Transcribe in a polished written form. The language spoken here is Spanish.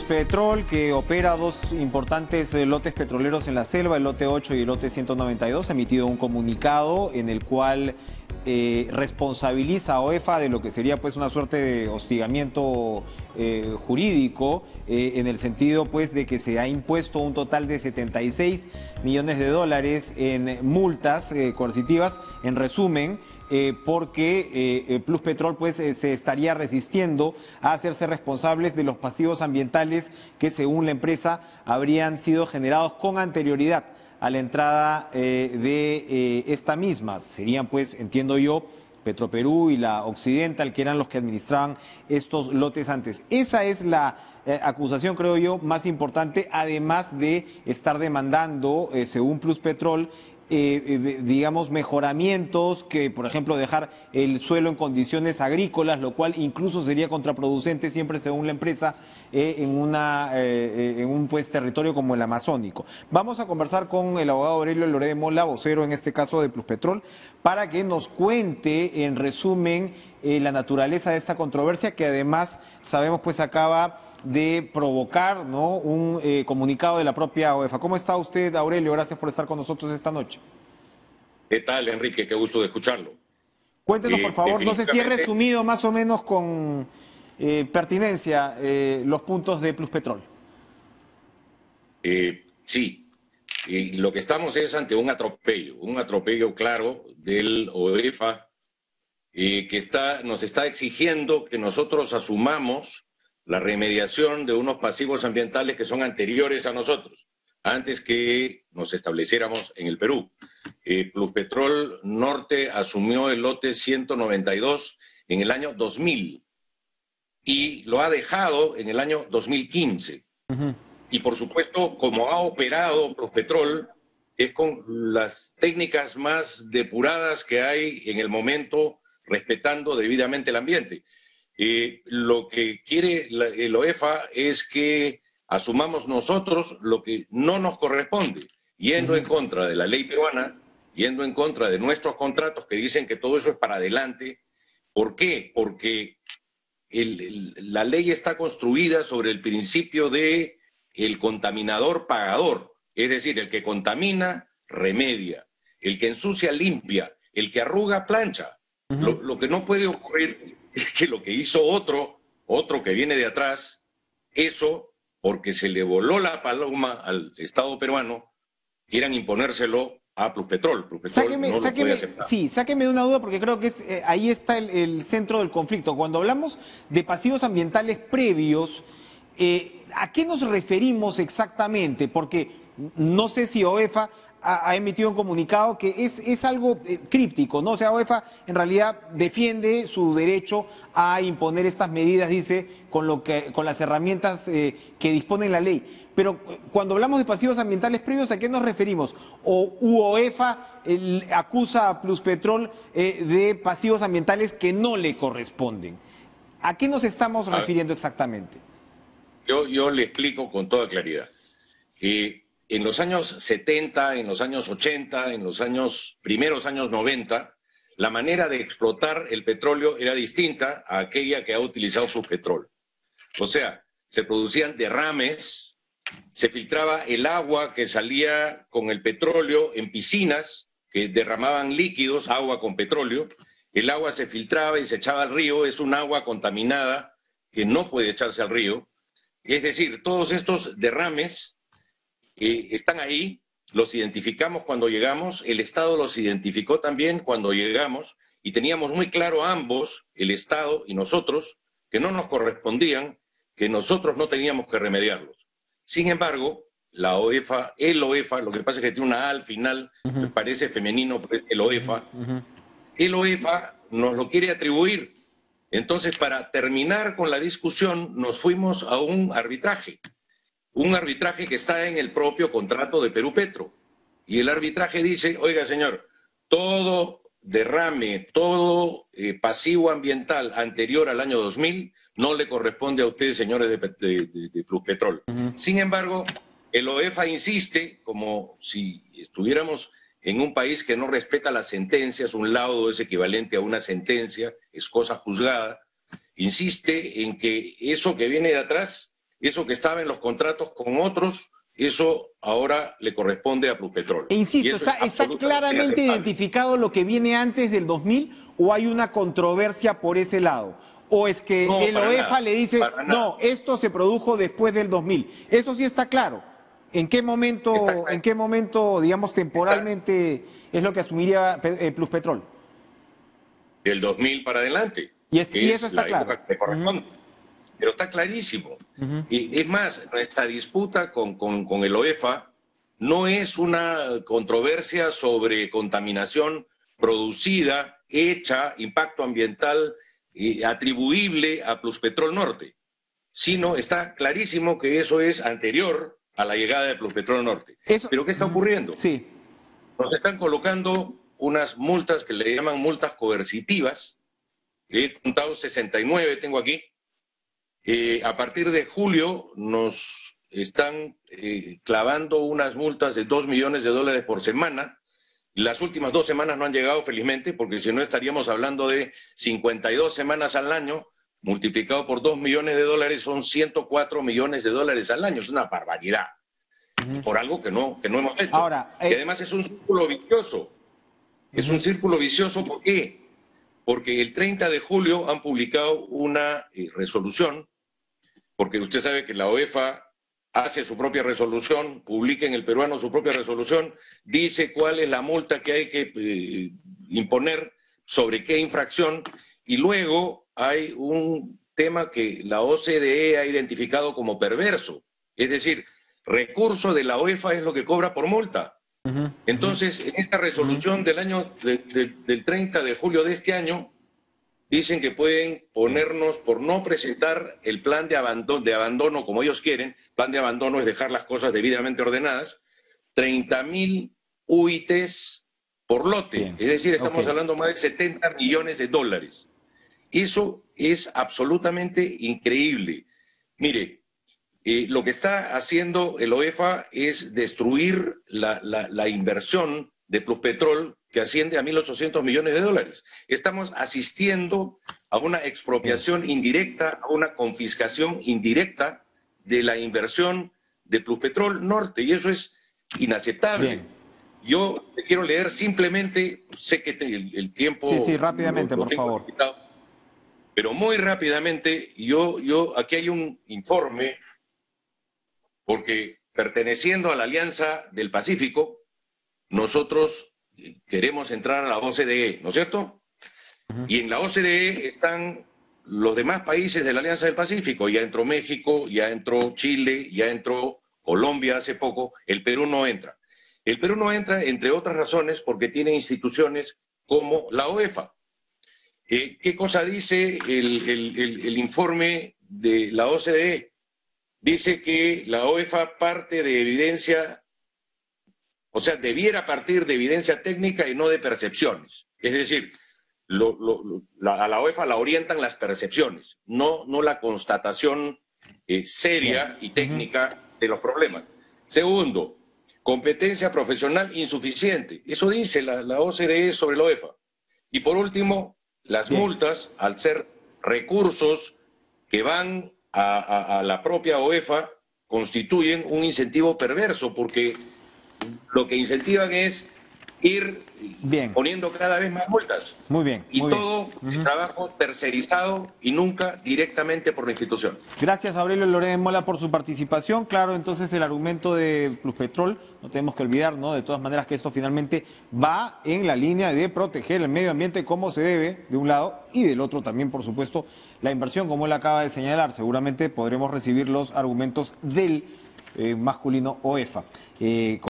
Pluspetrol, que opera dos importantes lotes petroleros en la selva, el lote 8 y el lote 192, ha emitido un comunicado en el cual responsabiliza a OEFA de lo que sería pues una suerte de hostigamiento jurídico, en el sentido pues de que se ha impuesto un total de 76 millones de dólares en multas coercitivas, en resumen, porque Pluspetrol pues se estaría resistiendo a hacerse responsables de los pasivos ambientales que, según la empresa, habrían sido generados con anterioridad a la entrada de esta misma. Serían pues, entiendo yo, Petroperú y la Occidental, que eran los que administraban estos lotes antes. Esa es la acusación, creo yo, más importante, además de estar demandando, según Pluspetrol, digamos, mejoramientos, que por ejemplo dejar el suelo en condiciones agrícolas, lo cual incluso sería contraproducente, siempre según la empresa, en un pues territorio como el amazónico. Vamos a conversar con el abogado Aurelio Loré de Mola, vocero en este caso de Pluspetrol, para que nos cuente en resumen la naturaleza de esta controversia, que además sabemos pues acaba de provocar, ¿no?, un comunicado de la propia OEFA. ¿Cómo está usted, Aurelio? Gracias por estar con nosotros esta noche. ¿Qué tal, Enrique? Qué gusto de escucharlo. Cuéntenos, por favor, no sé si he resumido más o menos con pertinencia los puntos de Pluspetrol. Sí, y lo que estamos es ante un atropello claro del OEFA, que nos está exigiendo que nosotros asumamos la remediación de unos pasivos ambientales que son anteriores a nosotros, antes que nos estableciéramos en el Perú. Pluspetrol Norte asumió el lote 192 en el año 2000 y lo ha dejado en el año 2015. Y por supuesto, como ha operado Pluspetrol, es con las técnicas más depuradas que hay en el momento, respetando debidamente el ambiente. Lo que quiere el OEFA es que asumamos nosotros lo que no nos corresponde, yendo en contra de la ley peruana, yendo en contra de nuestros contratos que dicen que todo eso es para adelante. ¿Por qué? Porque la ley está construida sobre el principio de el contaminador pagador, es decir, el que contamina remedia, el que ensucia limpia, el que arruga plancha. Lo que no puede ocurrir es que lo que hizo otro que viene de atrás, eso, porque se le voló la paloma al Estado peruano, quieran imponérselo a Pluspetrol. Pluspetrol no lo puede aceptar. Sí, sáqueme de una duda, porque creo que ahí está el centro del conflicto. Cuando hablamos de pasivos ambientales previos, ¿a qué nos referimos exactamente? Porque no sé si OEFA ha emitido un comunicado que es algo críptico, ¿no? O sea, OEFA en realidad defiende su derecho a imponer estas medidas, dice, con las herramientas que dispone la ley. Pero cuando hablamos de pasivos ambientales previos, ¿a qué nos referimos? ¿O OEFA acusa a Pluspetrol de pasivos ambientales que no le corresponden? ¿A qué nos estamos refiriendo exactamente? Yo le explico con toda claridad. En los años 70, en los años 80, en los primeros años 90, la manera de explotar el petróleo era distinta a aquella que ha utilizado Pluspetrol. O sea, se producían derrames, se filtraba el agua que salía con el petróleo en piscinas que derramaban líquidos, agua con petróleo. El agua se filtraba y se echaba al río, es un agua contaminada que no puede echarse al río. Es decir, todos estos derrames están ahí, los identificamos cuando llegamos, el Estado los identificó también cuando llegamos, y teníamos muy claro ambos, el Estado y nosotros, que no nos correspondían, que nosotros no teníamos que remediarlos. Sin embargo, la OEFA, el OEFA, lo que pasa es que tiene una A al final, me parece femenino, el OEFA, el OEFA nos lo quiere atribuir. Entonces, para terminar con la discusión, nos fuimos a un arbitraje que está en el propio contrato de Perú Petro. Y el arbitraje dice, oiga señor, todo derrame, todo pasivo ambiental anterior al año 2000 no le corresponde a ustedes, señores de Pluspetrol. Sin embargo, el OEFA insiste, como si estuviéramos en un país que no respeta las sentencias, un laudo es equivalente a una sentencia, es cosa juzgada, insiste en que eso que viene de atrás Eso que estaba en los contratos con otros, eso ahora le corresponde a Pluspetrol. E insisto, ¿está claramente identificado lo que viene antes del 2000 o hay una controversia por ese lado? ¿O es que el OEFA le dice, no, esto se produjo después del 2000? Eso sí está claro. ¿En qué momento, digamos, temporalmente es lo que asumiría Pluspetrol? Del 2000 para adelante. Y eso está claro. Pero está clarísimo. Y es más, nuestra disputa con el OEFA no es una controversia sobre contaminación producida, hecha, impacto ambiental atribuible a Pluspetrol Norte, sino está clarísimo que eso es anterior a la llegada de Pluspetrol Norte. ¿Pero qué está ocurriendo? Sí. Nos están colocando unas multas que le llaman multas coercitivas. He contado 69, tengo aquí. A partir de julio nos están clavando unas multas de $2 millones por semana. Las últimas 2 semanas no han llegado, felizmente, porque si no estaríamos hablando de 52 semanas al año, multiplicado por $2 millones, son $104 millones al año. Es una barbaridad. Por algo que no hemos hecho. Ahora, que además es un círculo vicioso. Es un círculo vicioso, ¿por qué? Porque el 30 de julio han publicado una resolución, porque usted sabe que la OEFA hace su propia resolución, publica en El Peruano su propia resolución, dice cuál es la multa que hay que imponer, sobre qué infracción, y luego hay un tema que la OCDE ha identificado como perverso, es decir, recurso de la OEFA es lo que cobra por multa. Entonces, en esta resolución del 30 de julio de este año, dicen que pueden ponernos por no presentar el plan de abandono como ellos quieren. Plan de abandono es dejar las cosas debidamente ordenadas. 30.000 UITs por lote. Bien. Es decir, estamos hablando más de $70 millones. Eso es absolutamente increíble. Mire, lo que está haciendo el OEFA es destruir la inversión de Pluspetrol, que asciende a $1.800 millones. Estamos asistiendo a una expropiación indirecta, a una confiscación indirecta de la inversión de Pluspetrol Norte, y eso es inaceptable. Bien. Yo te quiero leer simplemente, sé que el tiempo... Sí, rápidamente, por favor. Pero muy rápidamente, aquí hay un informe, porque perteneciendo a la Alianza del Pacífico, nosotros queremos entrar a la OCDE, ¿no es cierto? Y en la OCDE están los demás países de la Alianza del Pacífico. Ya entró México, ya entró Chile, ya entró Colombia hace poco. El Perú no entra. El Perú no entra, entre otras razones, porque tiene instituciones como la OEFA. ¿Qué cosa dice el informe de la OCDE? Dice que la OEFA parte de evidencia, o sea, debiera partir de evidencia técnica y no de percepciones. Es decir, a la OEFA la orientan las percepciones, no la constatación seria y técnica de los problemas. Segundo, competencia profesional insuficiente. Eso dice la OCDE sobre la OEFA. Y por último, las multas, al ser recursos que van a la propia OEFA, constituyen un incentivo perverso, porque lo que incentivan es ir poniendo cada vez más multas. Muy bien. Y todo el trabajo tercerizado y nunca directamente por la institución. Gracias, Aurelio Loret Mola, por su participación. Claro, entonces el argumento de Pluspetrol, no tenemos que olvidar, ¿no? De todas maneras que esto finalmente va en la línea de proteger el medio ambiente como se debe, de un lado, y del otro también, por supuesto, la inversión, como él acaba de señalar. Seguramente podremos recibir los argumentos del masculino OEFA.